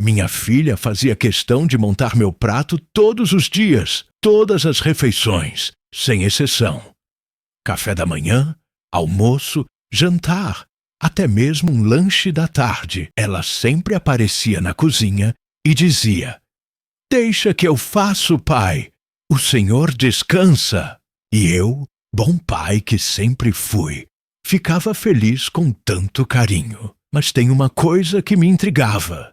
Minha filha fazia questão de montar meu prato todos os dias, todas as refeições, sem exceção. Café da manhã, almoço, jantar, até mesmo um lanche da tarde. Ela sempre aparecia na cozinha e dizia: "Deixa que eu faço, pai. O senhor descansa." E eu, bom pai que sempre fui, ficava feliz com tanto carinho. Mas tem uma coisa que me intrigava.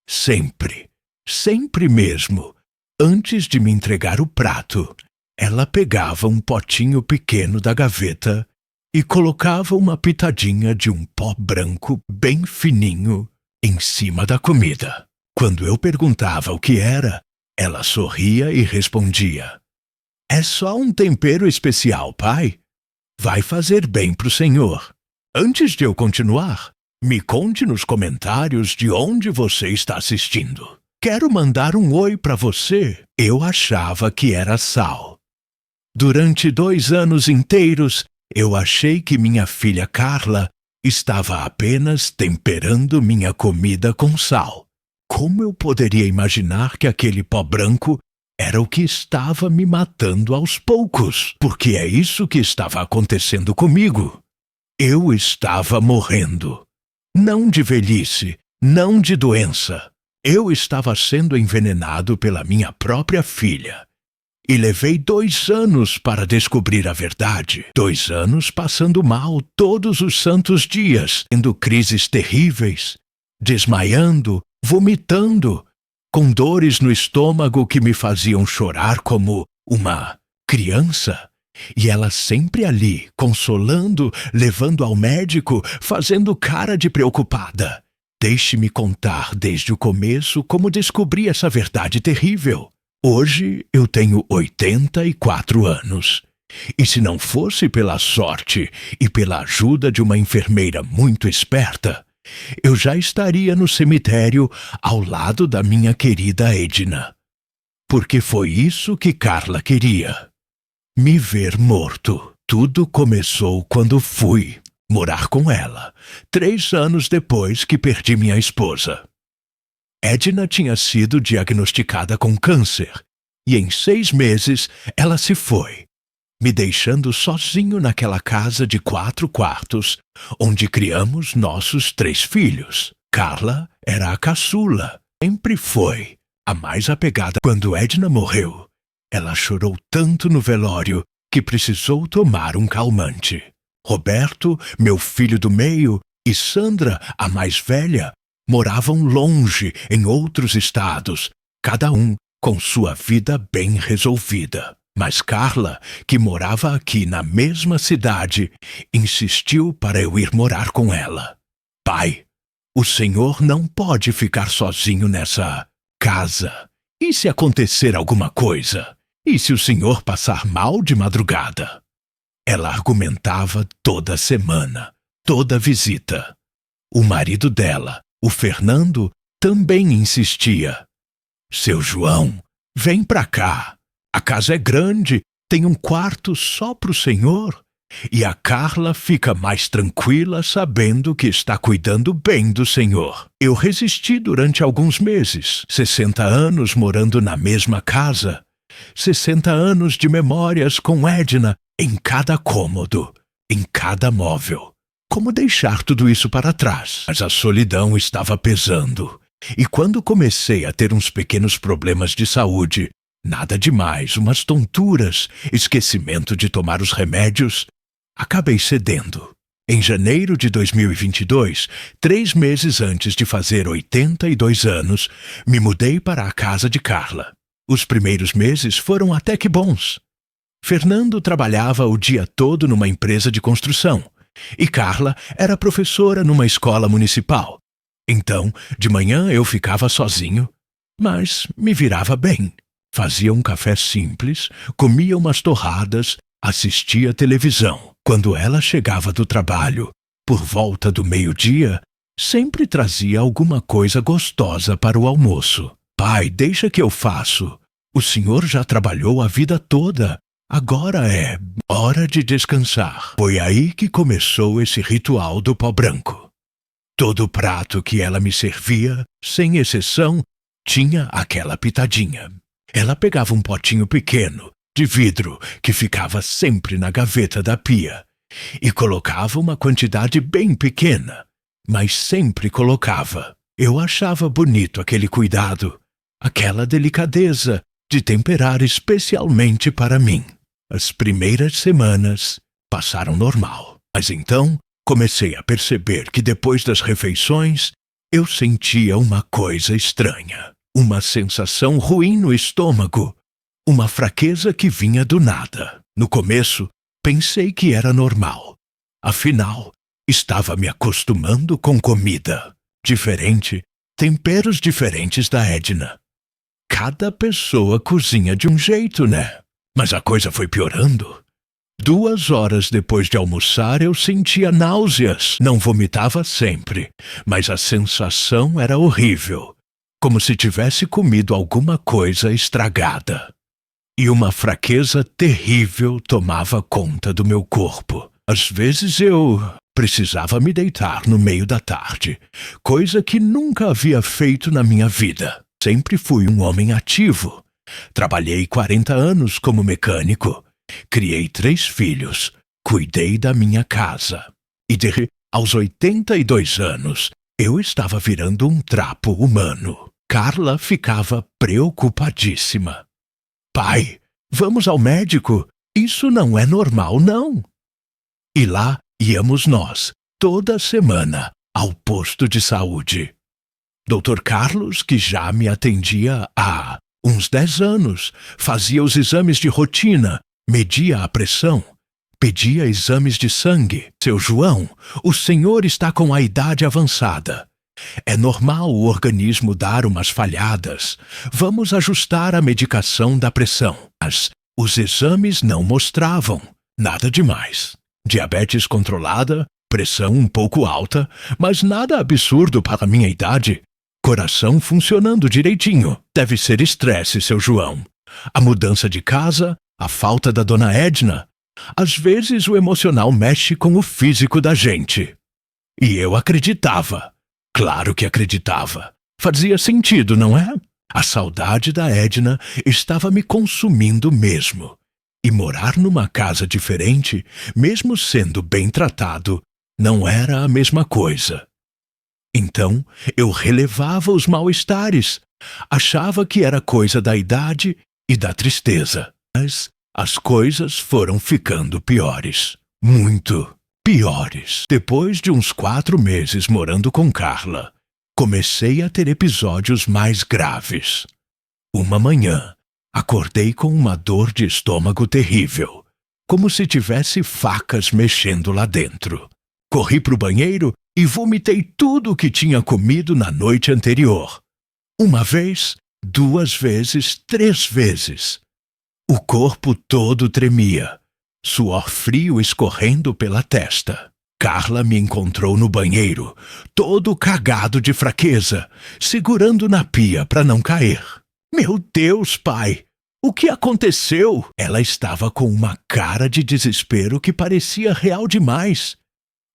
Sempre, sempre mesmo, antes de me entregar o prato, ela pegava um potinho pequeno da gaveta e colocava uma pitadinha de um pó branco bem fininho em cima da comida. Quando eu perguntava o que era, ela sorria e respondia: "É só um tempero especial, pai. Vai fazer bem pro senhor." Antes de eu continuar, me conte nos comentários de onde você está assistindo. Quero mandar um oi para você. Eu achava que era sal. Durante 2 anos inteiros, eu achei que minha filha Carla estava apenas temperando minha comida com sal. Como eu poderia imaginar que aquele pó branco era o que estava me matando aos poucos? Porque é isso que estava acontecendo comigo. Eu estava morrendo. Não de velhice, não de doença. Eu estava sendo envenenado pela minha própria filha. E levei 2 anos para descobrir a verdade. 2 anos passando mal todos os santos dias, tendo crises terríveis, desmaiando, vomitando, com dores no estômago que me faziam chorar como uma criança. E ela sempre ali, consolando, levando ao médico, fazendo cara de preocupada. Deixe-me contar desde o começo como descobri essa verdade terrível. Hoje eu tenho 84 anos. E se não fosse pela sorte e pela ajuda de uma enfermeira muito esperta, eu já estaria no cemitério ao lado da minha querida Edna. Porque foi isso que Carla queria. Me ver morto. Tudo começou quando fui morar com ela, 3 anos depois que perdi minha esposa. Edna tinha sido diagnosticada com câncer e em 6 meses ela se foi, me deixando sozinho naquela casa de 4 quartos, onde criamos nossos 3 filhos. Carla era a caçula, sempre foi a mais apegada. Quando Edna morreu, ela chorou tanto no velório que precisou tomar um calmante. Roberto, meu filho do meio, e Sandra, a mais velha, moravam longe em outros estados, cada um com sua vida bem resolvida. Mas Carla, que morava aqui na mesma cidade, insistiu para eu ir morar com ela. "Pai, o senhor não pode ficar sozinho nessa casa. E se acontecer alguma coisa? E se o senhor passar mal de madrugada?" Ela argumentava toda semana, toda visita. O marido dela, o Fernando, também insistia. "Seu João, vem pra cá. A casa é grande, tem um quarto só pro senhor." E a Carla fica mais tranquila sabendo que está cuidando bem do senhor. Eu resisti durante alguns meses, 60 anos morando na mesma casa, 60 anos de memórias com Edna em cada cômodo, em cada móvel. Como deixar tudo isso para trás? Mas a solidão estava pesando. E quando comecei a ter uns pequenos problemas de saúde, nada demais, umas tonturas, esquecimento de tomar os remédios, acabei cedendo. Em janeiro de 2022, 3 meses antes de fazer 82 anos, me mudei para a casa de Carla. Os primeiros meses foram até que bons. Fernando trabalhava o dia todo numa empresa de construção e Carla era professora numa escola municipal. Então, de manhã eu ficava sozinho, mas me virava bem. Fazia um café simples, comia umas torradas, assistia televisão. Quando ela chegava do trabalho, por volta do meio-dia, sempre trazia alguma coisa gostosa para o almoço. "Pai, deixa que eu faço. O senhor já trabalhou a vida toda. Agora é hora de descansar." Foi aí que começou esse ritual do pó branco. Todo prato que ela me servia, sem exceção, tinha aquela pitadinha. Ela pegava um potinho pequeno, de vidro, que ficava sempre na gaveta da pia, e colocava uma quantidade bem pequena, mas sempre colocava. Eu achava bonito aquele cuidado, aquela delicadeza de temperar especialmente para mim. As primeiras semanas passaram normal, mas então comecei a perceber que depois das refeições eu sentia uma coisa estranha, uma sensação ruim no estômago, uma fraqueza que vinha do nada. No começo, pensei que era normal. Afinal, estava me acostumando com comida diferente, temperos diferentes da Edna. Cada pessoa cozinha de um jeito, né? Mas a coisa foi piorando. 2 horas depois de almoçar, eu sentia náuseas. Não vomitava sempre, mas a sensação era horrível, como se tivesse comido alguma coisa estragada. E uma fraqueza terrível tomava conta do meu corpo. Às vezes eu precisava me deitar no meio da tarde, coisa que nunca havia feito na minha vida. Sempre fui um homem ativo. Trabalhei 40 anos como mecânico. Criei 3 filhos. Cuidei da minha casa. E aos 82 anos, eu estava virando um trapo humano. Carla ficava preocupadíssima. Pai, vamos ao médico? Isso não é normal, não. E lá íamos nós, toda semana, ao posto de saúde. Dr. Carlos, que já me atendia há uns 10 anos, fazia os exames de rotina, media a pressão, pedia exames de sangue. Seu João, o senhor está com a idade avançada. É normal o organismo dar umas falhadas. Vamos ajustar a medicação da pressão. Mas os exames não mostravam nada demais. Diabetes controlada, pressão um pouco alta, mas nada absurdo para minha idade. Coração funcionando direitinho. Deve ser estresse, seu João. A mudança de casa, a falta da dona Edna. Às vezes o emocional mexe com o físico da gente. E eu acreditava. Claro que acreditava. Fazia sentido, não é? A saudade da Edna estava me consumindo mesmo. E morar numa casa diferente, mesmo sendo bem tratado, não era a mesma coisa. Então, eu relevava os mal-estares. Achava que era coisa da idade e da tristeza. Mas as coisas foram ficando piores. Muito piores. Depois de uns 4 meses morando com Carla, comecei a ter episódios mais graves. Uma manhã, acordei com uma dor de estômago terrível, como se tivesse facas mexendo lá dentro. Corri para o banheiro e vomitei tudo o que tinha comido na noite anterior. 1 vez, 2 vezes, 3 vezes. O corpo todo tremia, suor frio escorrendo pela testa. Carla me encontrou no banheiro, todo cagado de fraqueza, segurando na pia para não cair. Meu Deus, pai! O que aconteceu? Ela estava com uma cara de desespero que parecia real demais.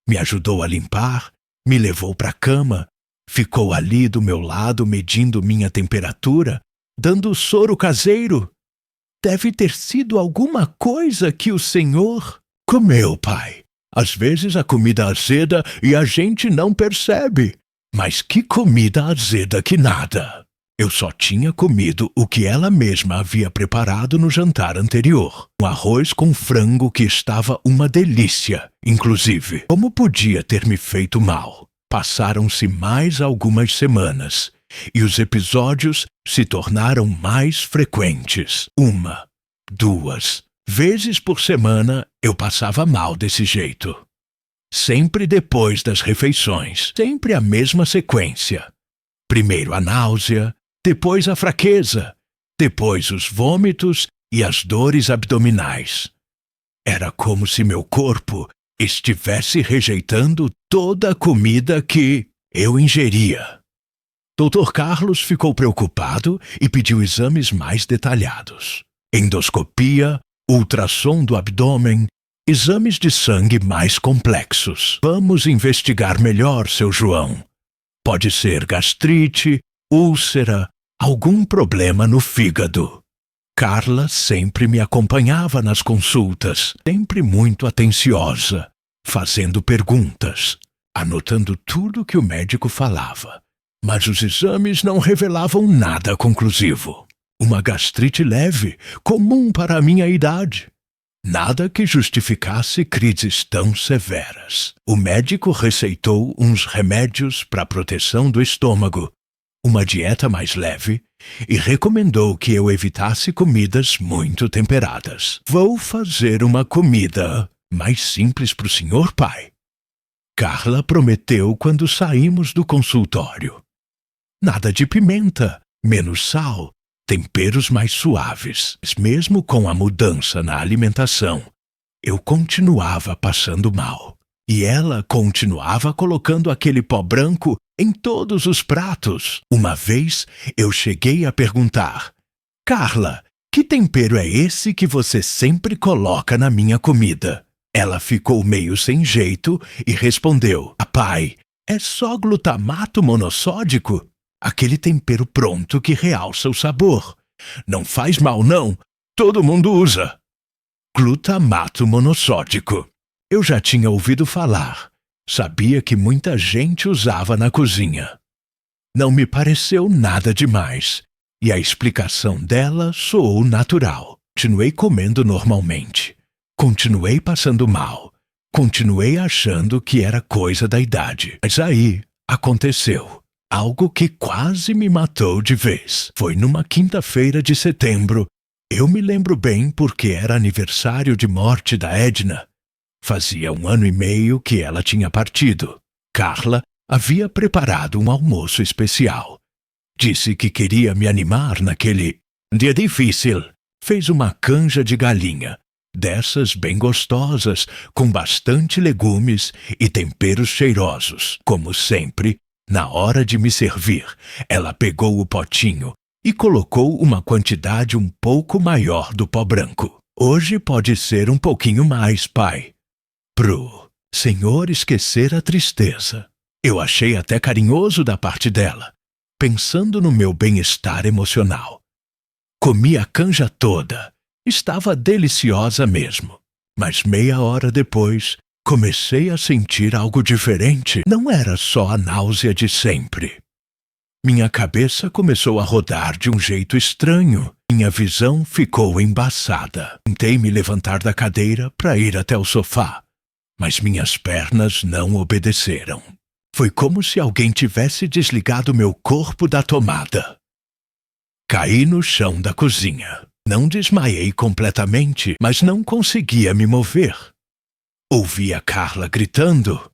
Me ajudou a limpar, me levou para a cama, ficou ali do meu lado medindo minha temperatura, dando soro caseiro. Deve ter sido alguma coisa que o senhor comeu, pai. Às vezes a comida azeda e a gente não percebe. Mas que comida azeda que nada! Eu só tinha comido o que ela mesma havia preparado no jantar anterior. Um arroz com frango que estava uma delícia, inclusive. Como podia ter me feito mal? Passaram-se mais algumas semanas, e os episódios se tornaram mais frequentes. 1, 2 vezes por semana eu passava mal desse jeito. Sempre depois das refeições, sempre a mesma sequência. Primeiro a náusea, depois a fraqueza, depois os vômitos e as dores abdominais. Era como se meu corpo estivesse rejeitando toda a comida que eu ingeria. Dr. Carlos ficou preocupado e pediu exames mais detalhados. Endoscopia, ultrassom do abdômen, Exames de sangue mais complexos. Vamos investigar melhor, seu João. Pode ser gastrite, úlcera, algum problema no fígado. Carla sempre me acompanhava nas consultas, sempre muito atenciosa, fazendo perguntas, anotando tudo que o médico falava. Mas os exames não revelavam nada conclusivo. Uma gastrite leve, comum para a minha idade. Nada que justificasse crises tão severas. O médico receitou uns remédios para proteção do estômago, uma dieta mais leve e recomendou que eu evitasse comidas muito temperadas. Vou fazer uma comida mais simples para o senhor, pai. Carla prometeu quando saímos do consultório. Nada de pimenta, menos sal, temperos mais suaves. Mesmo com a mudança na alimentação, eu continuava passando mal. E ela continuava colocando aquele pó branco em todos os pratos. Uma vez eu cheguei a perguntar: Carla, que tempero é esse que você sempre coloca na minha comida? Ela ficou meio sem jeito e respondeu: pai, é só glutamato monossódico? Aquele tempero pronto que realça o sabor. Não faz mal, não. Todo mundo usa. Glutamato monossódico. Eu já tinha ouvido falar. Sabia que muita gente usava na cozinha. Não me pareceu nada demais. E a explicação dela soou natural. Continuei comendo normalmente. Continuei passando mal. Continuei achando que era coisa da idade. Mas aí aconteceu algo que quase me matou de vez. Foi numa quinta-feira de setembro. Eu me lembro bem porque era aniversário de morte da Edna. Fazia 1 ano e meio que ela tinha partido. Carla havia preparado um almoço especial. Disse que queria me animar naquele dia difícil. Fez uma canja de galinha, dessas bem gostosas, com bastante legumes e temperos cheirosos. Como sempre, na hora de me servir, ela pegou o potinho e colocou uma quantidade um pouco maior do pó branco. Hoje pode ser um pouquinho mais, pai. Pro senhor esquecer a tristeza. Eu achei até carinhoso da parte dela, pensando no meu bem-estar emocional. Comi a canja toda. Estava deliciosa mesmo. Mas meia hora depois, comecei a sentir algo diferente. Não era só a náusea de sempre. Minha cabeça começou a rodar de um jeito estranho. Minha visão ficou embaçada. Tentei me levantar da cadeira para ir até o sofá, mas minhas pernas não obedeceram. Foi como se alguém tivesse desligado meu corpo da tomada. Caí no chão da cozinha. Não desmaiei completamente, mas não conseguia me mover. Ouvi a Carla gritando: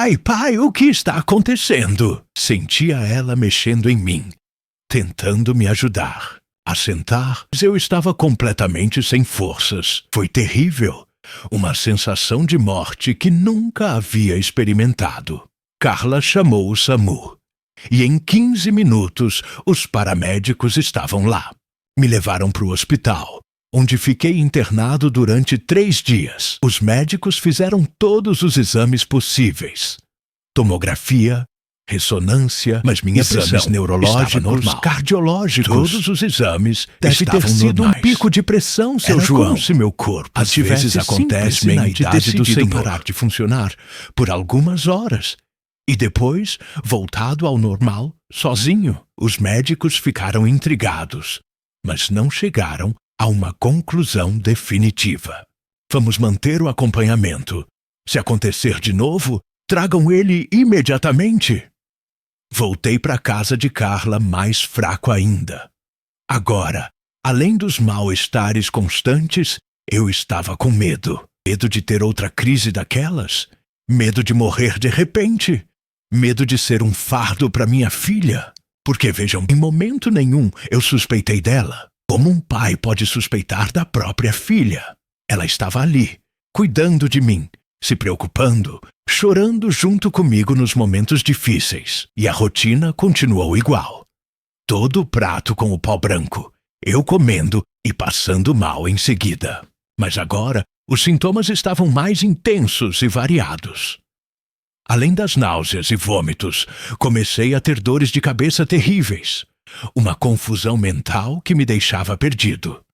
Ai, pai, o que está acontecendo? Sentia ela mexendo em mim, tentando me ajudar. A sentar, eu estava completamente sem forças. Foi terrível. Uma sensação de morte que nunca havia experimentado. Carla chamou o SAMU. E em 15 minutos, os paramédicos estavam lá. Me levaram para o hospital, onde fiquei internado durante 3 dias. Os médicos fizeram todos os exames possíveis. Tomografia, ressonância, mas minha pressão neurológicos, cardiológicos, todos os exames deve ter sido normais. Um pico de pressão, seu João. Como se meu corpo às vezes acontece na idade do Senhor parar de funcionar por algumas horas e depois voltado ao normal sozinho. Os médicos ficaram intrigados, mas não chegaram a uma conclusão definitiva. Vamos manter o acompanhamento. Se acontecer de novo, tragam ele imediatamente. Voltei para a casa de Carla mais fraco ainda. Agora, além dos mal-estares constantes, eu estava com medo. Medo de ter outra crise daquelas. Medo de morrer de repente. Medo de ser um fardo para minha filha. Porque, vejam, em momento nenhum eu suspeitei dela. Como um pai pode suspeitar da própria filha? Ela estava ali, cuidando de mim, se preocupando, chorando junto comigo nos momentos difíceis. E a rotina continuou igual. Todo o prato com o pó branco, eu comendo e passando mal em seguida. Mas agora Os sintomas estavam mais intensos e variados. Além das náuseas e vômitos, comecei a ter dores de cabeça terríveis, uma confusão mental que me deixava perdido.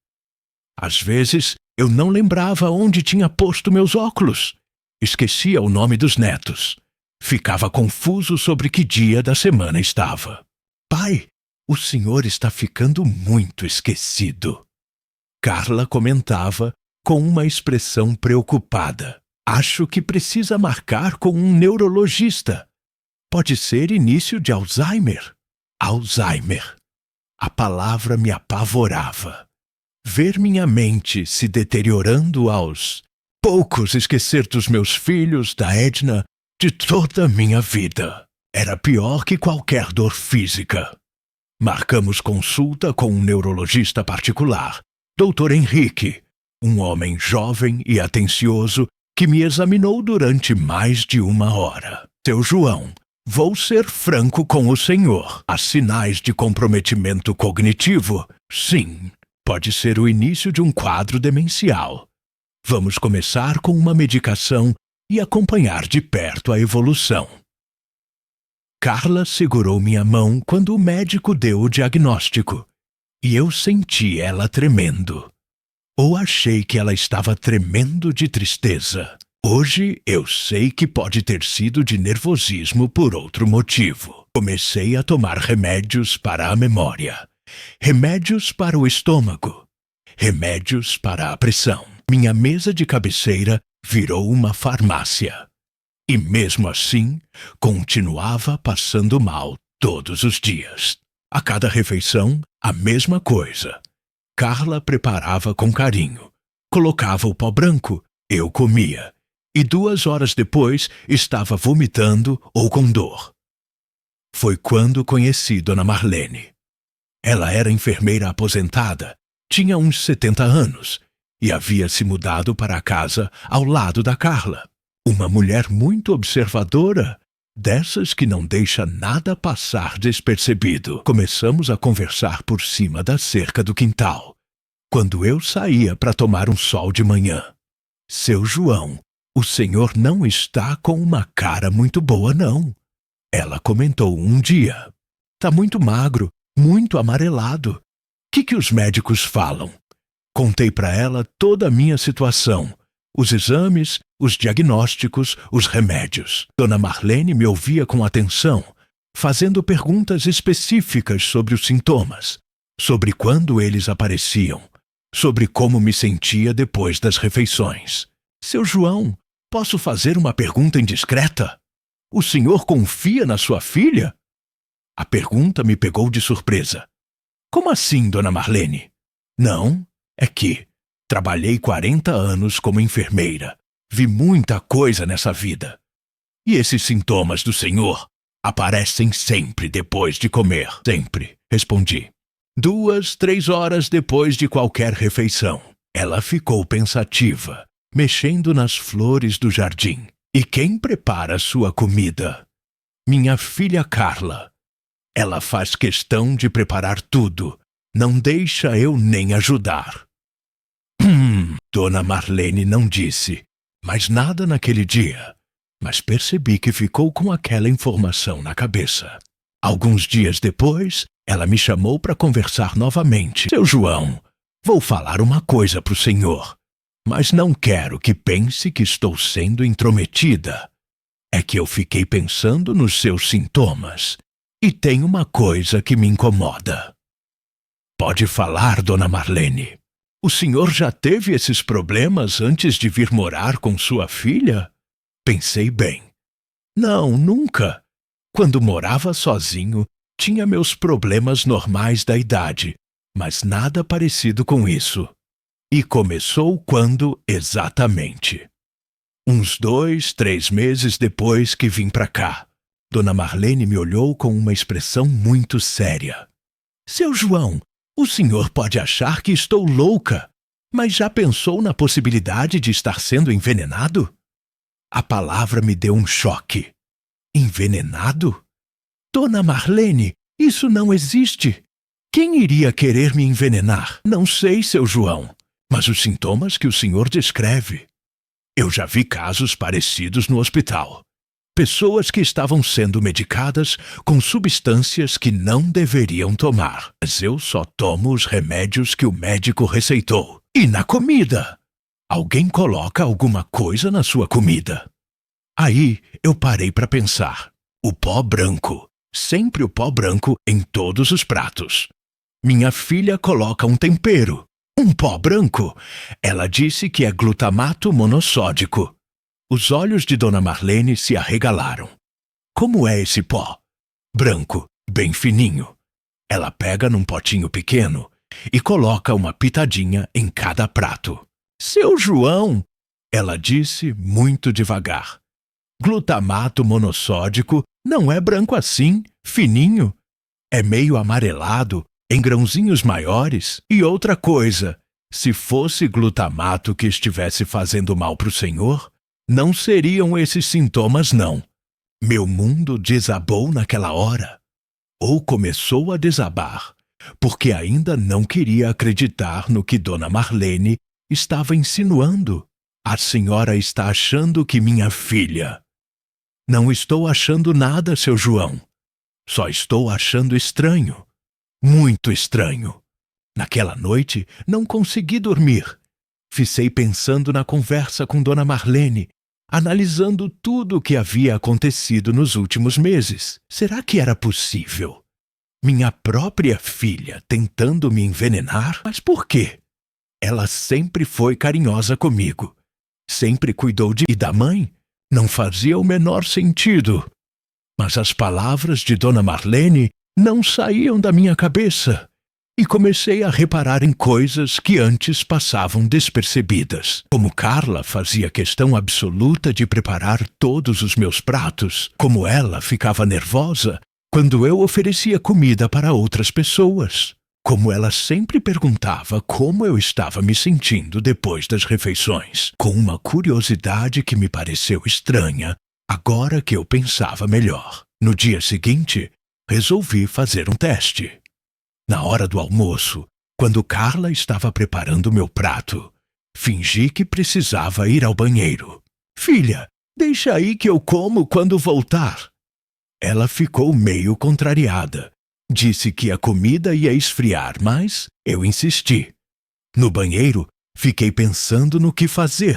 Às vezes, eu não lembrava onde tinha posto meus óculos. Esquecia o nome dos netos. Ficava confuso sobre que dia da semana estava. Pai, o senhor está ficando muito esquecido. Carla comentava com uma expressão preocupada. Acho que precisa marcar com um neurologista. Pode ser início de Alzheimer. Alzheimer. A palavra me apavorava. Ver minha mente se deteriorando aos poucos, esquecer dos meus filhos, da Edna, de toda a minha vida. Era pior que qualquer dor física. Marcamos consulta com um neurologista particular, Dr. Henrique, um homem jovem e atencioso que me examinou durante mais de 1 hora. Seu João, vou ser franco com o senhor. Há sinais de comprometimento cognitivo? Sim, pode ser o início de um quadro demencial. Vamos começar com uma medicação e acompanhar de perto a evolução. Carla segurou minha mão quando o médico deu o diagnóstico, e eu senti ela tremendo. Ou achei que ela estava tremendo de tristeza. Hoje eu sei que pode ter sido de nervosismo por outro motivo. Comecei a tomar remédios para a memória, remédios para o estômago, remédios para a pressão. Minha mesa de cabeceira virou uma farmácia. E mesmo assim, continuava passando mal todos os dias. A cada refeição, a mesma coisa. Carla preparava com carinho. Colocava o pó branco, eu comia. E 2 horas depois, estava vomitando ou com dor. Foi quando conheci Dona Marlene. Ela era enfermeira aposentada, tinha uns 70 anos, e havia se mudado para a casa ao lado da Carla. Uma mulher muito observadora, dessas que não deixa nada passar despercebido. Começamos a conversar por cima da cerca do quintal, quando eu saía para tomar um sol de manhã. Seu João, o senhor não está com uma cara muito boa, não. Ela comentou um dia. Tá muito magro, muito amarelado. Que os médicos falam? Contei para ela toda a minha situação. Os exames, os diagnósticos, os remédios. Dona Marlene me ouvia com atenção, fazendo perguntas específicas sobre os sintomas, sobre quando eles apareciam, sobre como me sentia depois das refeições. Seu João, posso fazer uma pergunta indiscreta? O senhor confia na sua filha? A pergunta me pegou de surpresa. Como assim, Dona Marlene? Não, é que trabalhei 40 anos como enfermeira. Vi muita coisa nessa vida. E esses sintomas do senhor aparecem sempre depois de comer. Sempre, respondi. 2, 3 horas depois de qualquer refeição. Ela ficou pensativa, mexendo nas flores do jardim. E quem prepara sua comida? Minha filha Carla. Ela faz questão de preparar tudo. Não deixa eu nem ajudar. Dona Marlene não disse mais nada naquele dia, mas percebi que ficou com aquela informação na cabeça. Alguns dias depois, ela me chamou para conversar novamente. Seu João, vou falar uma coisa para o senhor, mas não quero que pense que estou sendo intrometida. É que eu fiquei pensando nos seus sintomas e tem uma coisa que me incomoda. Pode falar, Dona Marlene. O senhor já teve esses problemas antes de vir morar com sua filha? Pensei bem. Não, nunca. Quando morava sozinho, tinha meus problemas normais da idade, mas nada parecido com isso. E começou quando, exatamente? Uns 2, 3 meses depois que vim pra cá. Dona Marlene me olhou com uma expressão muito séria. Seu João, o senhor pode achar que estou louca, mas já pensou na possibilidade de estar sendo envenenado? A palavra me deu um choque. Envenenado? Dona Marlene, isso não existe. Quem iria querer me envenenar? Não sei, seu João. Mas os sintomas que o senhor descreve. Eu já vi casos parecidos no hospital. Pessoas que estavam sendo medicadas com substâncias que não deveriam tomar. Mas eu só tomo os remédios que o médico receitou. E na comida? Alguém coloca alguma coisa na sua comida? Aí eu parei para pensar. O pó branco. Sempre o pó branco em todos os pratos. Minha filha coloca um tempero. Um pó branco. Ela disse que é glutamato monossódico. Os olhos de Dona Marlene se arregalaram. Como é esse pó? Branco, bem fininho. Ela pega num potinho pequeno e coloca uma pitadinha em cada prato. Seu João, ela disse muito devagar. Glutamato monossódico não é branco assim, fininho. É meio amarelado, em grãozinhos maiores. E outra coisa, se fosse glutamato que estivesse fazendo mal para o senhor, não seriam esses sintomas, não. Meu mundo desabou naquela hora. Ou começou a desabar, porque ainda não queria acreditar no que Dona Marlene estava insinuando. A senhora está achando que minha filha... Não estou achando nada, seu João. Só estou achando estranho. Muito estranho. Naquela noite, não consegui dormir. Fiquei pensando na conversa com Dona Marlene, analisando tudo o que havia acontecido nos últimos meses. Será que era possível? Minha própria filha tentando me envenenar? Mas por quê? Ela sempre foi carinhosa comigo. Sempre cuidou de... E da mãe? Não fazia o menor sentido. Mas as palavras de Dona Marlene não saíam da minha cabeça. E comecei a reparar em coisas que antes passavam despercebidas. Como Carla fazia questão absoluta de preparar todos os meus pratos, como ela ficava nervosa quando eu oferecia comida para outras pessoas. Como ela sempre perguntava como eu estava me sentindo depois das refeições, com uma curiosidade que me pareceu estranha, agora que eu pensava melhor. No dia seguinte, resolvi fazer um teste. Na hora do almoço, quando Carla estava preparando meu prato, fingi que precisava ir ao banheiro. Filha, deixa aí que eu como quando voltar. Ela ficou meio contrariada. Disse que a comida ia esfriar, mas eu insisti. No banheiro, fiquei pensando no que fazer.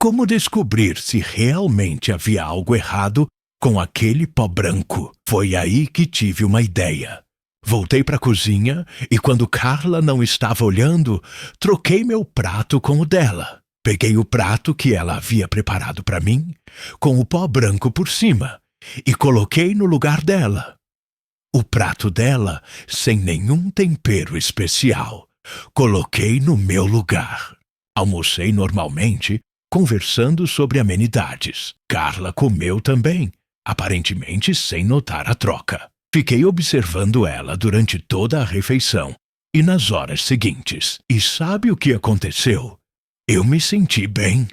Como descobrir se realmente havia algo errado com aquele pó branco? Foi aí que tive uma ideia. Voltei para a cozinha e, quando Carla não estava olhando, troquei meu prato com o dela. Peguei o prato que ela havia preparado para mim, com o pó branco por cima, e coloquei no lugar dela. O prato dela, sem nenhum tempero especial, coloquei no meu lugar. Almocei normalmente, conversando sobre amenidades. Carla comeu também, aparentemente sem notar a troca. Fiquei observando ela durante toda a refeição e nas horas seguintes. E sabe o que aconteceu? Eu me senti bem.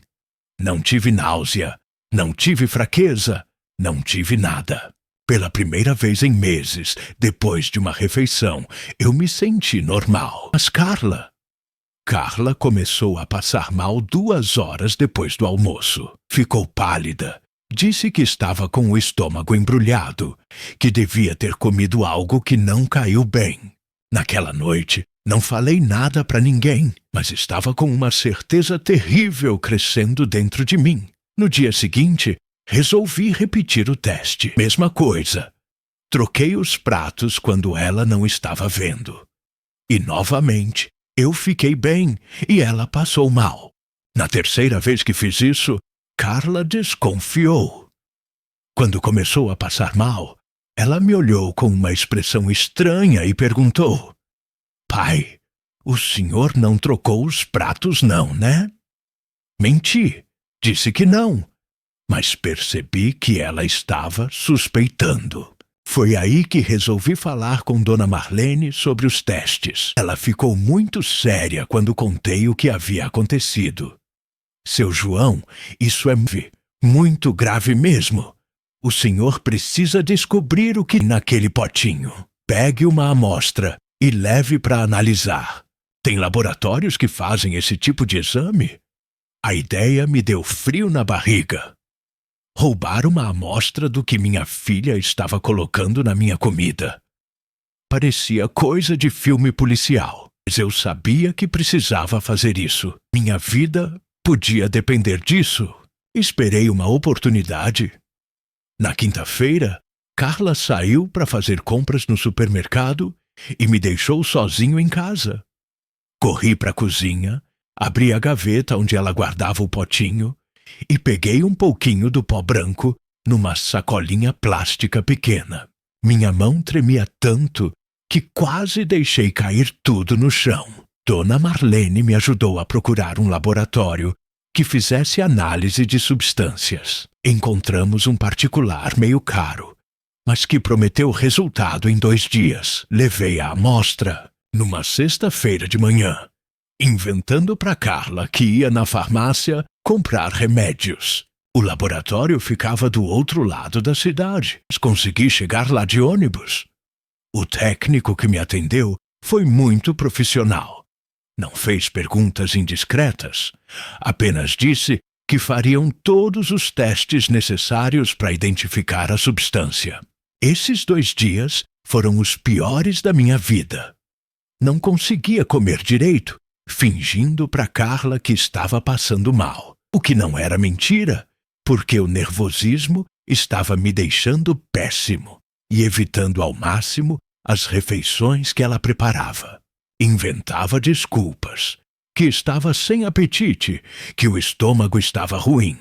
Não tive náusea, não tive fraqueza, não tive nada. Pela primeira vez em meses, depois de uma refeição, eu me senti normal. Mas Carla começou a passar mal 2 horas depois do almoço. Ficou pálida. Disse que estava com o estômago embrulhado, que devia ter comido algo que não caiu bem. Naquela noite, não falei nada para ninguém, mas estava com uma certeza terrível crescendo dentro de mim. No dia seguinte, resolvi repetir o teste. Mesma coisa. Troquei os pratos quando ela não estava vendo. E novamente, eu fiquei bem e ela passou mal. Na terceira vez que fiz isso, Carla desconfiou. Quando começou a passar mal, ela me olhou com uma expressão estranha e perguntou: Pai, o senhor não trocou os pratos não, né? Menti. Disse que não. Mas percebi que ela estava suspeitando. Foi aí que resolvi falar com Dona Marlene sobre os testes. Ela ficou muito séria quando contei o que havia acontecido. Seu João, isso é muito grave mesmo. O senhor precisa descobrir o que naquele potinho. Pegue uma amostra e leve para analisar. Tem laboratórios que fazem esse tipo de exame? A ideia me deu frio na barriga. Roubar uma amostra do que minha filha estava colocando na minha comida. Parecia coisa de filme policial, mas eu sabia que precisava fazer isso. Minha vida podia depender disso. Esperei uma oportunidade. Na quinta-feira, Carla saiu para fazer compras no supermercado e me deixou sozinho em casa. Corri para a cozinha, abri a gaveta onde ela guardava o potinho e peguei um pouquinho do pó branco numa sacolinha plástica pequena. Minha mão tremia tanto que quase deixei cair tudo no chão. Dona Marlene me ajudou a procurar um laboratório que fizesse análise de substâncias. Encontramos um particular meio caro, mas que prometeu resultado em 2 dias. Levei a amostra numa sexta-feira de manhã, inventando para Carla que ia na farmácia comprar remédios. O laboratório ficava do outro lado da cidade, mas consegui chegar lá de ônibus. O técnico que me atendeu foi muito profissional. Não fez perguntas indiscretas, apenas disse que fariam todos os testes necessários para identificar a substância. Esses 2 dias foram os piores da minha vida. Não conseguia comer direito, fingindo para Carla que estava passando mal, o que não era mentira, porque o nervosismo estava me deixando péssimo e evitando ao máximo as refeições que ela preparava. Inventava desculpas, que estava sem apetite, que o estômago estava ruim,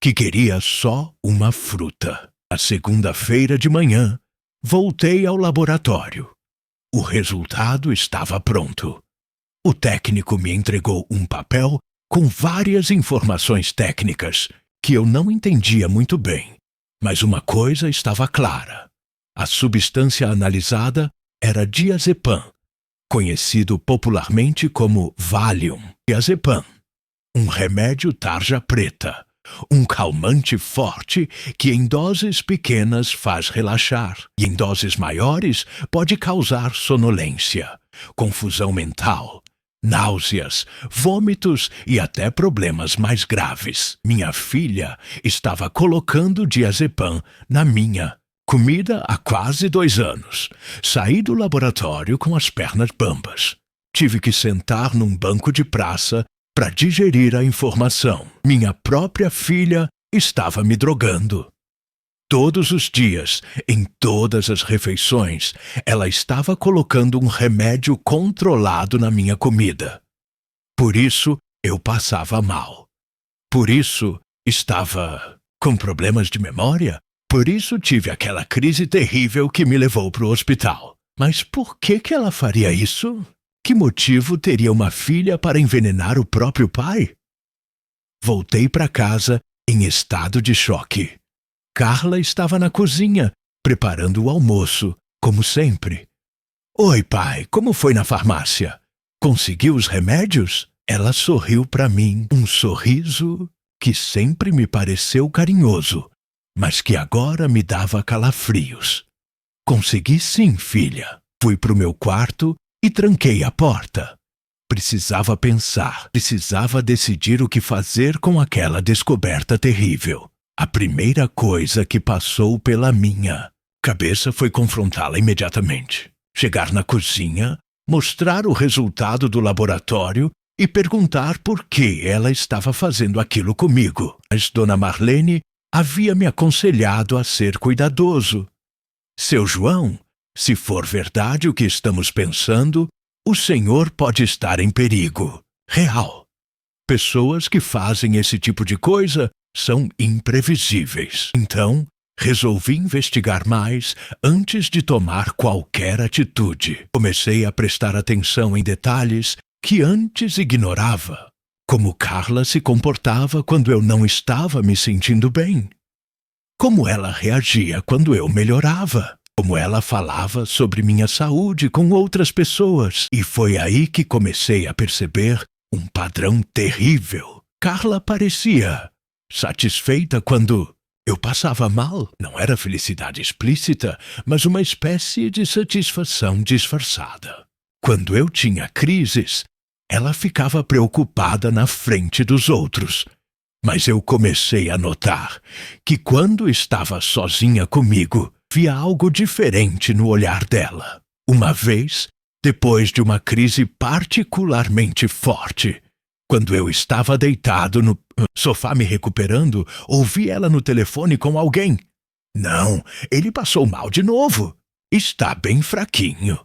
que queria só uma fruta. Na segunda-feira de manhã, voltei ao laboratório. O resultado estava pronto. O técnico me entregou um papel com várias informações técnicas que eu não entendia muito bem, mas uma coisa estava clara. A substância analisada era diazepam, conhecido popularmente como Valium. Diazepam, um remédio tarja preta, um calmante forte que em doses pequenas faz relaxar e em doses maiores pode causar sonolência, confusão mental, náuseas, vômitos e até problemas mais graves. Minha filha estava colocando diazepam na minha comida há quase 2 anos. Saí do laboratório com as pernas bambas. Tive que sentar num banco de praça para digerir a informação. Minha própria filha estava me drogando. Todos os dias, em todas as refeições, ela estava colocando um remédio controlado na minha comida. Por isso, eu passava mal. Por isso, estava com problemas de memória. Por isso, tive aquela crise terrível que me levou para o hospital. Mas por que ela faria isso? Que motivo teria uma filha para envenenar o próprio pai? Voltei para casa em estado de choque. Carla estava na cozinha, preparando o almoço, como sempre. Oi, pai, como foi na farmácia? Conseguiu os remédios? Ela sorriu para mim, um sorriso que sempre me pareceu carinhoso, mas que agora me dava calafrios. Consegui sim, filha. Fui para o meu quarto e tranquei a porta. Precisava pensar, precisava decidir o que fazer com aquela descoberta terrível. A primeira coisa que passou pela minha cabeça foi confrontá-la imediatamente. Chegar na cozinha, mostrar o resultado do laboratório e perguntar por que ela estava fazendo aquilo comigo. Mas Dona Marlene havia me aconselhado a ser cuidadoso. Seu João, se for verdade o que estamos pensando, o senhor pode estar em perigo real. Pessoas que fazem esse tipo de coisa são imprevisíveis. Então, resolvi investigar mais antes de tomar qualquer atitude. Comecei a prestar atenção em detalhes que antes ignorava. Como Carla se comportava quando eu não estava me sentindo bem. Como ela reagia quando eu melhorava. Como ela falava sobre minha saúde com outras pessoas. E foi aí que comecei a perceber um padrão terrível. Carla parecia satisfeita quando eu passava mal. Não era felicidade explícita, mas uma espécie de satisfação disfarçada. Quando eu tinha crises, Ela ficava preocupada na frente dos outros, mas eu comecei a notar que quando estava sozinha comigo, via algo diferente no olhar dela. Uma vez, depois de uma crise particularmente forte, quando eu estava deitado no sofá me recuperando, ouvi ela no telefone com alguém. Não, ele passou mal de novo. Está bem fraquinho.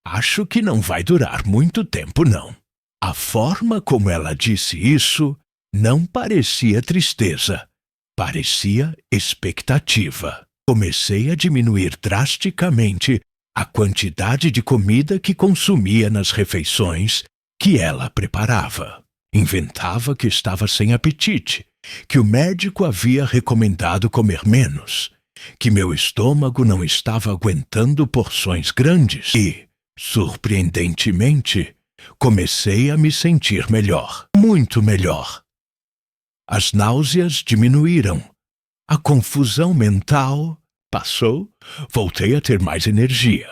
Acho que não vai durar muito tempo, não. A forma como ela disse isso não parecia tristeza, parecia expectativa. Comecei a diminuir drasticamente a quantidade de comida que consumia nas refeições que ela preparava. Inventava que estava sem apetite, que o médico havia recomendado comer menos, que meu estômago não estava aguentando porções grandes e, surpreendentemente, comecei a me sentir melhor, muito melhor. As náuseas diminuíram, a confusão mental passou, voltei a ter mais energia.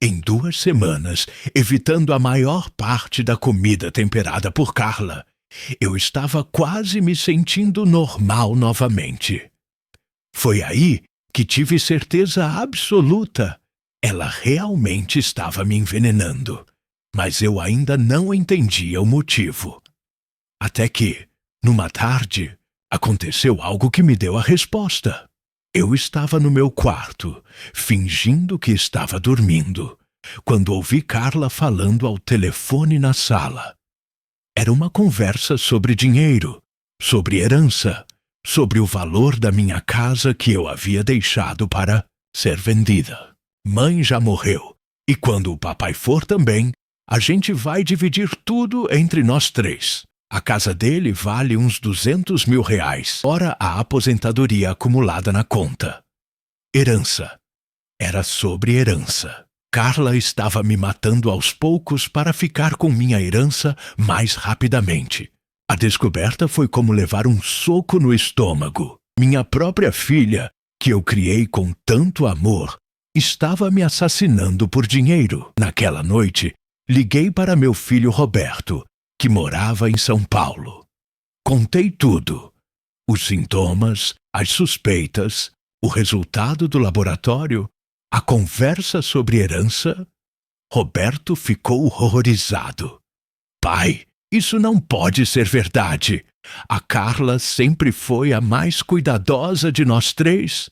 Em 2 semanas, evitando a maior parte da comida temperada por Carla, eu estava quase me sentindo normal novamente. Foi aí que tive certeza absoluta. Ela realmente estava me envenenando, mas eu ainda não entendia o motivo. Até que, numa tarde, aconteceu algo que me deu a resposta. Eu estava no meu quarto, fingindo que estava dormindo, quando ouvi Carla falando ao telefone na sala. Era uma conversa sobre dinheiro, sobre herança, sobre o valor da minha casa que eu havia deixado para ser vendida. Mãe já morreu, e quando o papai for também, a gente vai dividir tudo entre nós 3. A casa dele vale uns R$200 mil, fora a aposentadoria acumulada na conta. Herança. Era sobre herança. Carla estava me matando aos poucos para ficar com minha herança mais rapidamente. A descoberta foi como levar um soco no estômago. Minha própria filha, que eu criei com tanto amor, estava me assassinando por dinheiro. Naquela noite, liguei para meu filho Roberto, que morava em São Paulo. Contei tudo. Os sintomas, as suspeitas, o resultado do laboratório, a conversa sobre herança. Roberto ficou horrorizado. Pai, isso não pode ser verdade. A Carla sempre foi a mais cuidadosa de nós 3.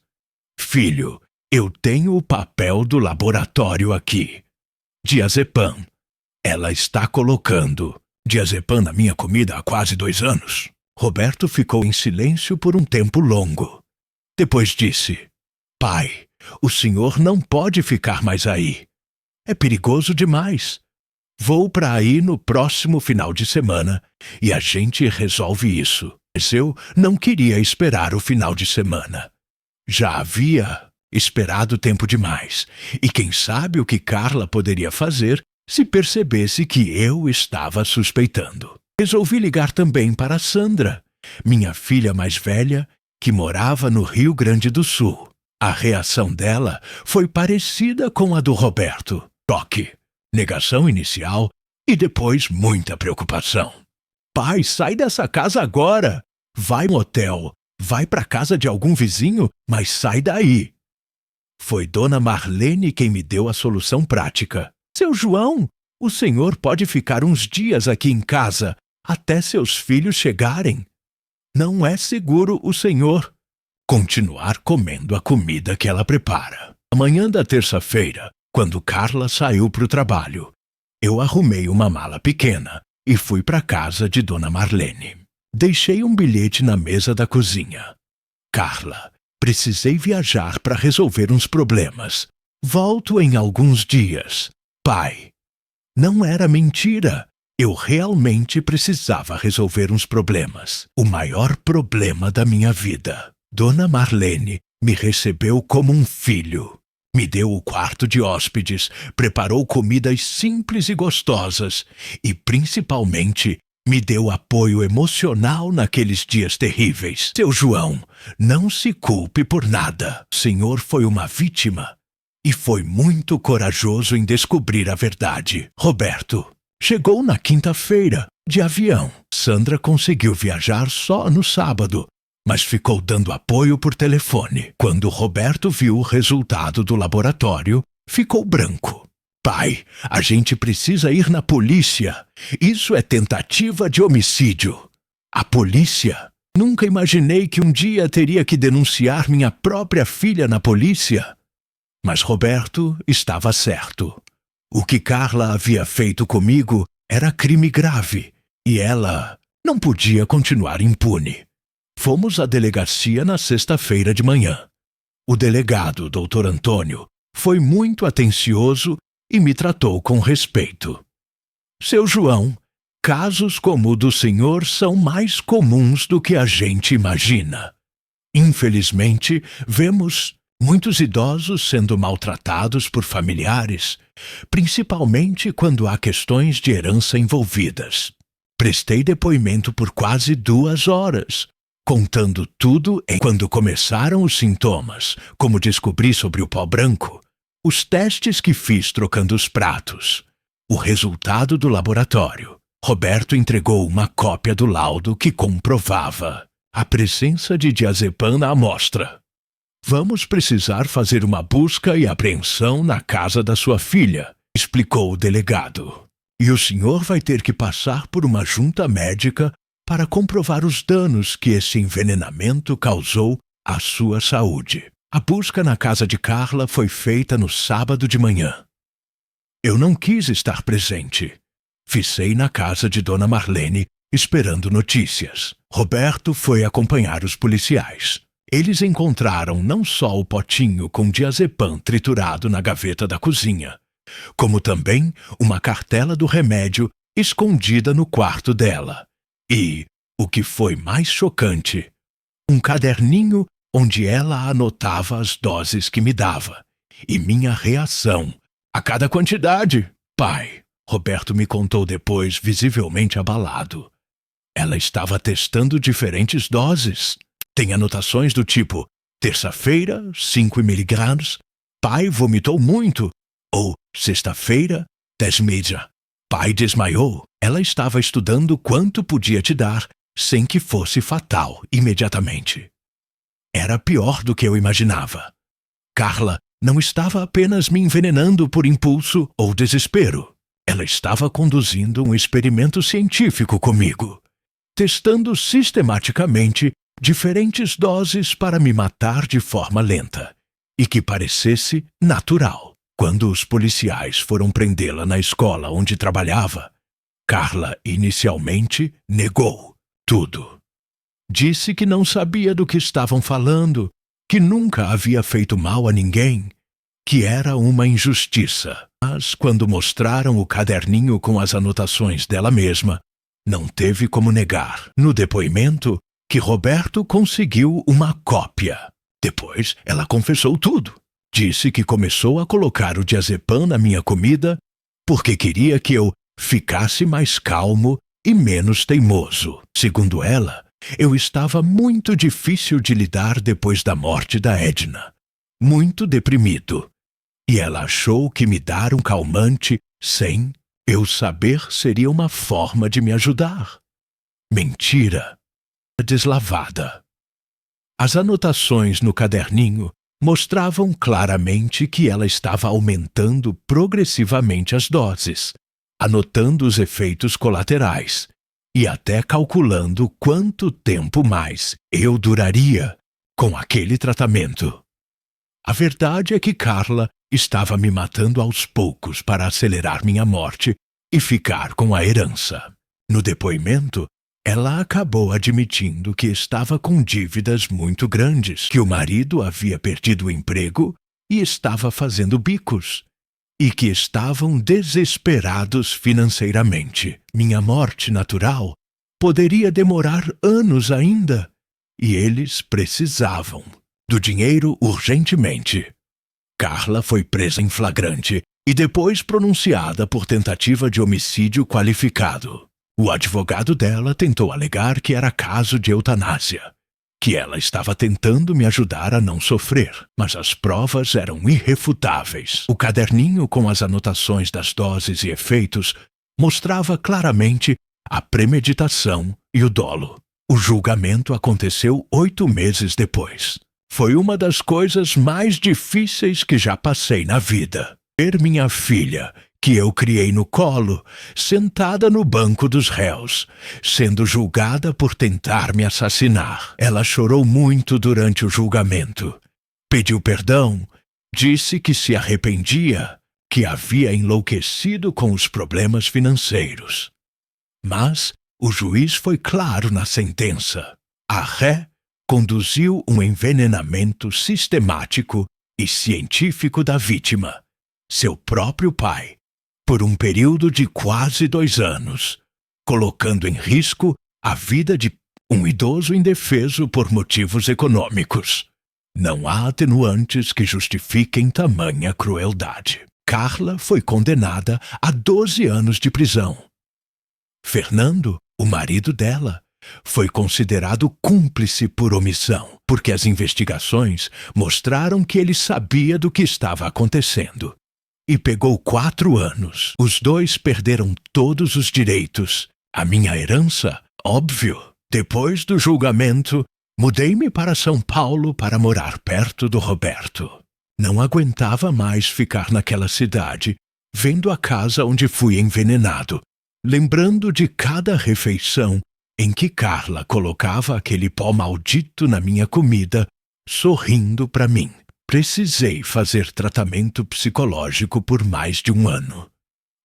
Filho, eu tenho o papel do laboratório aqui. Diazepam. Ela está colocando diazepam na minha comida há quase 2 anos. Roberto ficou em silêncio por um tempo longo. Depois disse: Pai, o senhor não pode ficar mais aí. É perigoso demais. Vou para aí no próximo final de semana e a gente resolve isso. Mas eu não queria esperar o final de semana. Já havia esperado tempo demais. E quem sabe o que Carla poderia fazer se percebesse que eu estava suspeitando. Resolvi ligar também para Sandra, minha filha mais velha, que morava no Rio Grande do Sul. A reação dela foi parecida com a do Roberto. Choque, negação inicial e depois muita preocupação. Pai, sai dessa casa agora! Vai no hotel, vai para casa de algum vizinho, mas sai daí. Foi Dona Marlene quem me deu a solução prática. Seu João, o senhor pode ficar uns dias aqui em casa, até seus filhos chegarem. Não é seguro o senhor continuar comendo a comida que ela prepara. Amanhã da terça-feira, quando Carla saiu para o trabalho, eu arrumei uma mala pequena e fui para a casa de Dona Marlene. Deixei um bilhete na mesa da cozinha. Carla, precisei viajar para resolver uns problemas. Volto em alguns dias. Pai, não era mentira. Eu realmente precisava resolver uns problemas. O maior problema da minha vida. Dona Marlene me recebeu como um filho. Me deu o quarto de hóspedes, preparou comidas simples e gostosas e, principalmente, me deu apoio emocional naqueles dias terríveis. Seu João, não se culpe por nada. O senhor foi uma vítima. E foi muito corajoso em descobrir a verdade. Roberto, Chegou na quinta-feira, de avião. Sandra conseguiu viajar só no sábado, mas ficou dando apoio por telefone. Quando Roberto viu o resultado do laboratório, ficou branco. Pai, a gente precisa ir na polícia. Isso é tentativa de homicídio. A polícia? Nunca imaginei que um dia teria que denunciar minha própria filha na polícia. Mas Roberto estava certo. O que Carla havia feito comigo era crime grave, e ela não podia continuar impune. Fomos à delegacia na sexta-feira de manhã. O delegado, Dr. Antônio, foi muito atencioso e me tratou com respeito. Seu João, casos como o do senhor são mais comuns do que a gente imagina. Infelizmente, vemos muitos idosos sendo maltratados por familiares, principalmente quando há questões de herança envolvidas. Prestei depoimento por quase 2 horas, contando tudo e quando começaram os sintomas, como descobri sobre o pó branco, os testes que fiz trocando os pratos, o resultado do laboratório. Roberto entregou uma cópia do laudo que comprovava a presença de diazepam na amostra. Vamos precisar fazer uma busca e apreensão na casa da sua filha, explicou o delegado. E o senhor vai ter que passar por uma junta médica para comprovar os danos que esse envenenamento causou à sua saúde. A busca na casa de Carla foi feita no sábado de manhã. Eu não quis estar presente. Ficei na casa de Dona Marlene, esperando notícias. Roberto foi acompanhar os policiais. Eles encontraram não só o potinho com diazepam triturado na gaveta da cozinha, como também uma cartela do remédio escondida no quarto dela. E, o que foi mais chocante, um caderninho onde ela anotava as doses que me dava e minha reação a cada quantidade. Pai, Roberto me contou depois, visivelmente abalado. Ela estava testando diferentes doses. Tem anotações do tipo, terça-feira, 5 mg, pai vomitou muito, ou sexta-feira, 10 mg, pai desmaiou. Ela estava estudando quanto podia te dar sem que fosse fatal imediatamente. Era pior do que eu imaginava. Carla não estava apenas me envenenando por impulso ou desespero. Ela estava conduzindo um experimento científico comigo, testando sistematicamente diferentes doses para me matar de forma lenta e que parecesse natural. Quando os policiais foram prendê-la na escola onde trabalhava, Carla inicialmente negou tudo. Disse que não sabia do que estavam falando, que nunca havia feito mal a ninguém, que era uma injustiça. Mas quando mostraram o caderninho com as anotações dela mesma, não teve como negar. No depoimento, que Roberto conseguiu uma cópia. Depois, ela confessou tudo. Disse que começou a colocar o diazepam na minha comida porque queria que eu ficasse mais calmo e menos teimoso. Segundo ela, eu estava muito difícil de lidar depois da morte da Edna. Muito deprimido. E ela achou que me dar um calmante sem eu saber seria uma forma de me ajudar. Mentira. Deslavada. As anotações no caderninho mostravam claramente que ela estava aumentando progressivamente as doses, anotando os efeitos colaterais e até calculando quanto tempo mais eu duraria com aquele tratamento. A verdade é que Carla estava me matando aos poucos para acelerar minha morte e ficar com a herança. No depoimento, ela acabou admitindo que estava com dívidas muito grandes, que o marido havia perdido o emprego e estava fazendo bicos, e que estavam desesperados financeiramente. Minha morte natural poderia demorar anos ainda, e eles precisavam do dinheiro urgentemente. Carla foi presa em flagrante e depois pronunciada por tentativa de homicídio qualificado. O advogado dela tentou alegar que era caso de eutanásia, que ela estava tentando me ajudar a não sofrer, mas as provas eram irrefutáveis. O caderninho com as anotações das doses e efeitos mostrava claramente a premeditação e o dolo. O julgamento aconteceu 8 meses depois. Foi uma das coisas mais difíceis que já passei na vida. Ver minha filha, que eu criei no colo, sentada no banco dos réus, sendo julgada por tentar me assassinar. Ela chorou muito durante o julgamento. Pediu perdão, disse que se arrependia, que havia enlouquecido com os problemas financeiros. Mas o juiz foi claro na sentença. A ré conduziu um envenenamento sistemático e científico da vítima, seu próprio pai, por um período de quase 2 anos, colocando em risco a vida de um idoso indefeso por motivos econômicos. Não há atenuantes que justifiquem tamanha crueldade. Carla foi condenada a 12 anos de prisão. Fernando, o marido dela, foi considerado cúmplice por omissão, porque as investigações mostraram que ele sabia do que estava acontecendo. E pegou 4 anos. Os dois perderam todos os direitos. A minha herança, óbvio. Depois do julgamento, mudei-me para São Paulo para morar perto do Roberto. Não aguentava mais ficar naquela cidade, vendo a casa onde fui envenenado, lembrando de cada refeição em que Carla colocava aquele pó maldito na minha comida, sorrindo para mim. Precisei fazer tratamento psicológico por mais de 1 ano.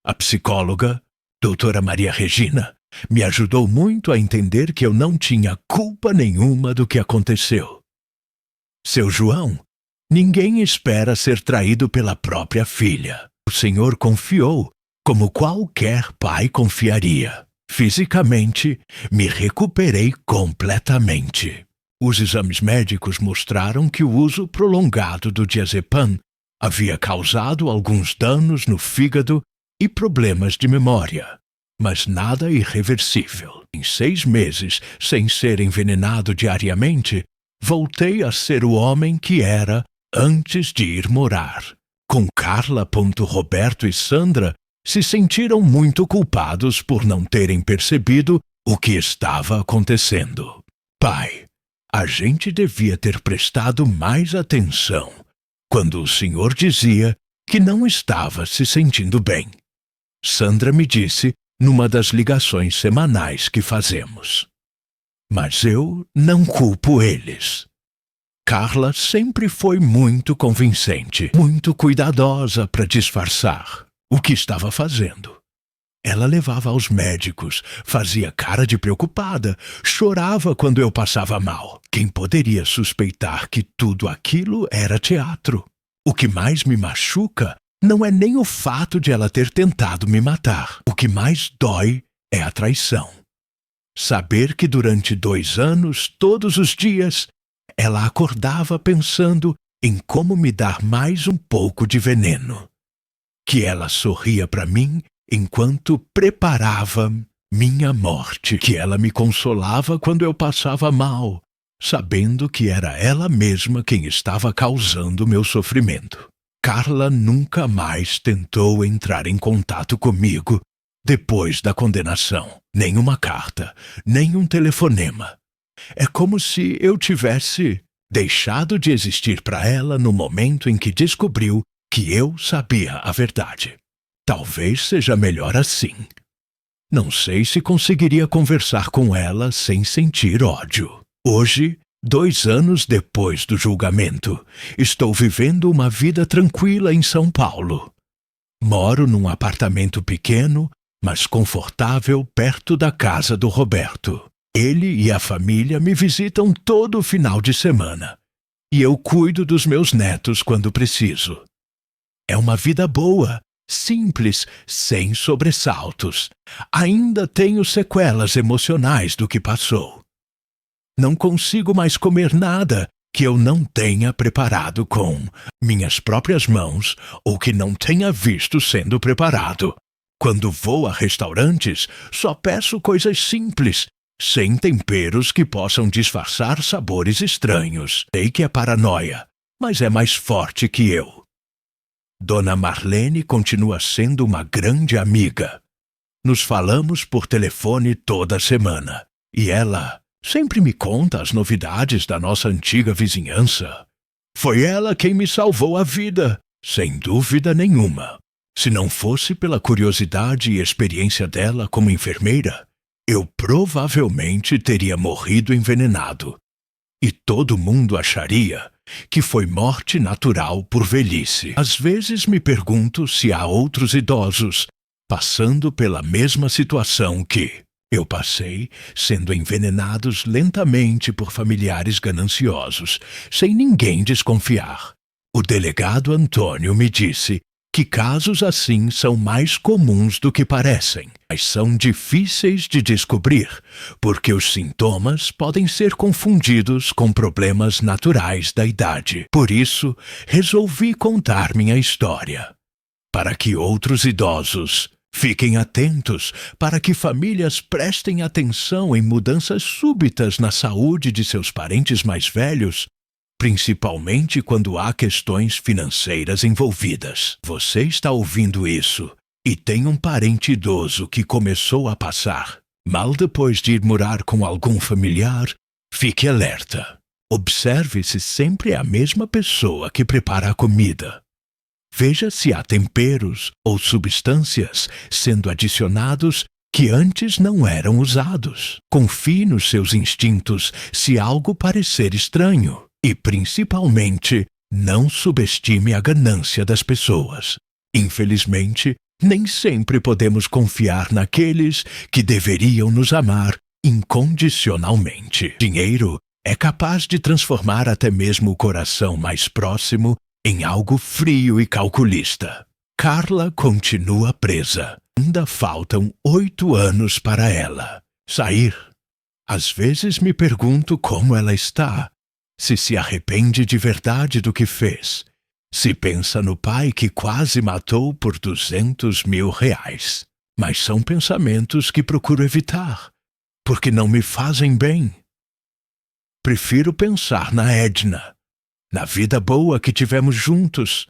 A psicóloga, doutora Maria Regina, me ajudou muito a entender que eu não tinha culpa nenhuma do que aconteceu. Seu João, ninguém espera ser traído pela própria filha. O Senhor confiou, como qualquer pai confiaria. Fisicamente, me recuperei completamente. Os exames médicos mostraram que o uso prolongado do diazepam havia causado alguns danos no fígado e problemas de memória, mas nada irreversível. Em 6 meses, sem ser envenenado diariamente, voltei a ser o homem que era antes de ir morar. Com Carla, Roberto e Sandra se sentiram muito culpados por não terem percebido o que estava acontecendo. Pai, a gente devia ter prestado mais atenção quando o senhor dizia que não estava se sentindo bem. Sandra me disse numa das ligações semanais que fazemos. Mas eu não culpo eles. Carla sempre foi muito convincente, muito cuidadosa para disfarçar o que estava fazendo. Ela levava aos médicos, fazia cara de preocupada, chorava quando eu passava mal. Quem poderia suspeitar que tudo aquilo era teatro? O que mais me machuca não é nem o fato de ela ter tentado me matar. O que mais dói é a traição. Saber que durante 2 anos, todos os dias, ela acordava pensando em como me dar mais um pouco de veneno. Que ela sorria para mim enquanto preparava minha morte. Que ela me consolava quando eu passava mal, sabendo que era ela mesma quem estava causando meu sofrimento. Carla nunca mais tentou entrar em contato comigo depois da condenação. Nem uma carta, nem um telefonema. É como se eu tivesse deixado de existir para ela no momento em que descobriu que eu sabia a verdade. Talvez seja melhor assim. Não sei se conseguiria conversar com ela sem sentir ódio. Hoje, 2 anos depois do julgamento, estou vivendo uma vida tranquila em São Paulo. Moro num apartamento pequeno, mas confortável perto da casa do Roberto. Ele e a família me visitam todo final de semana. E eu cuido dos meus netos quando preciso. É uma vida boa, simples, sem sobressaltos. Ainda tenho sequelas emocionais do que passou. Não consigo mais comer nada que eu não tenha preparado com minhas próprias mãos ou que não tenha visto sendo preparado. Quando vou a restaurantes, só peço coisas simples, sem temperos que possam disfarçar sabores estranhos. Sei que é paranoia, mas é mais forte que eu. Dona Marlene continua sendo uma grande amiga. Nos falamos por telefone toda semana. E ela sempre me conta as novidades da nossa antiga vizinhança. Foi ela quem me salvou a vida, sem dúvida nenhuma. Se não fosse pela curiosidade e experiência dela como enfermeira, eu provavelmente teria morrido envenenado. E todo mundo acharia que foi morte natural por velhice. Às vezes me pergunto se há outros idosos passando pela mesma situação que eu passei, sendo envenenados lentamente por familiares gananciosos, sem ninguém desconfiar. O delegado Antônio me disse que casos assim são mais comuns do que parecem, mas são difíceis de descobrir, porque os sintomas podem ser confundidos com problemas naturais da idade. Por isso, resolvi contar minha história, para que outros idosos fiquem atentos, para que famílias prestem atenção em mudanças súbitas na saúde de seus parentes mais velhos, principalmente quando há questões financeiras envolvidas. Você está ouvindo isso e tem um parente idoso que começou a passar mal depois de ir morar com algum familiar? Fique alerta. Observe se sempre é a mesma pessoa que prepara a comida. Veja se há temperos ou substâncias sendo adicionados que antes não eram usados. Confie nos seus instintos se algo parecer estranho. E, principalmente, não subestime a ganância das pessoas. Infelizmente, nem sempre podemos confiar naqueles que deveriam nos amar incondicionalmente. Dinheiro é capaz de transformar até mesmo o coração mais próximo em algo frio e calculista. Carla continua presa. Ainda faltam 8 anos para ela sair. Às vezes me pergunto como ela está. Se arrepende de verdade do que fez. Se pensa no pai que quase matou por R$200.000. Mas são pensamentos que procuro evitar, porque não me fazem bem. Prefiro pensar na Edna, na vida boa que tivemos juntos,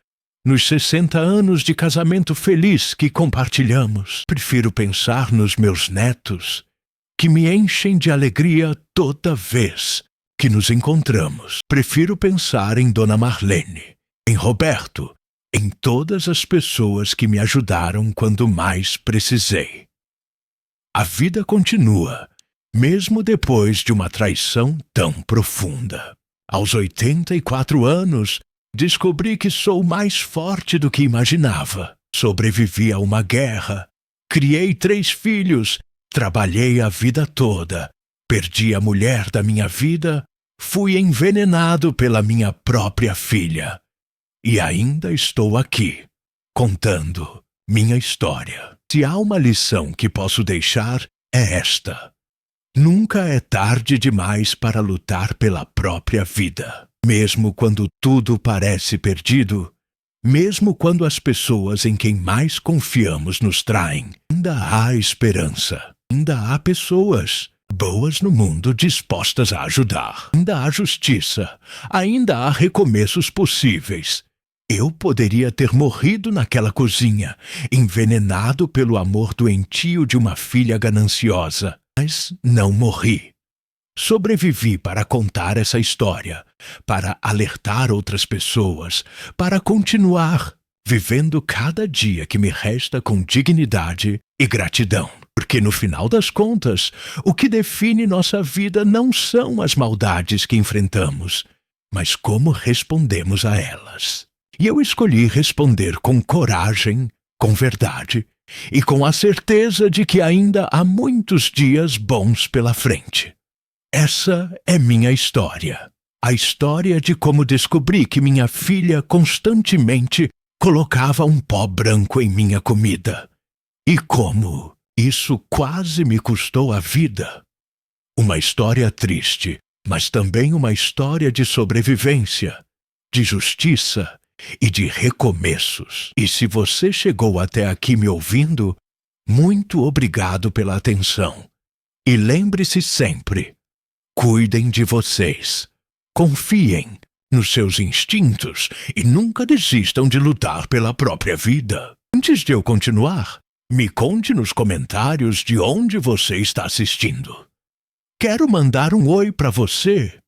nos 60 anos de casamento feliz que compartilhamos. Prefiro pensar nos meus netos, que me enchem de alegria toda vez que nos encontramos. Prefiro pensar em Dona Marlene, em Roberto, em todas as pessoas que me ajudaram quando mais precisei. A vida continua, mesmo depois de uma traição tão profunda. Aos 84 anos, descobri que sou mais forte do que imaginava. Sobrevivi a uma guerra, criei 3 filhos, trabalhei a vida toda, perdi a mulher da minha vida, fui envenenado pela minha própria filha. E ainda estou aqui, contando minha história. Se há uma lição que posso deixar, é esta: nunca é tarde demais para lutar pela própria vida. Mesmo quando tudo parece perdido, mesmo quando as pessoas em quem mais confiamos nos traem, ainda há esperança. Ainda há pessoas boas no mundo dispostas a ajudar. Ainda há justiça. Ainda há recomeços possíveis. Eu poderia ter morrido naquela cozinha, envenenado pelo amor doentio de uma filha gananciosa, mas não morri. Sobrevivi para contar essa história, para alertar outras pessoas, para continuar vivendo cada dia que me resta com dignidade e gratidão. Porque no final das contas, o que define nossa vida não são as maldades que enfrentamos, mas como respondemos a elas. E eu escolhi responder com coragem, com verdade e com a certeza de que ainda há muitos dias bons pela frente. Essa é minha história. A história de como descobri que minha filha constantemente colocava um pó branco em minha comida. E como isso quase me custou a vida. Uma história triste, mas também uma história de sobrevivência, de justiça e de recomeços. E se você chegou até aqui me ouvindo, muito obrigado pela atenção. E lembre-se sempre, cuidem de vocês. Confiem nos seus instintos e nunca desistam de lutar pela própria vida. Antes de eu continuar, Me conte nos comentários de onde você está assistindo. Quero mandar um oi para você.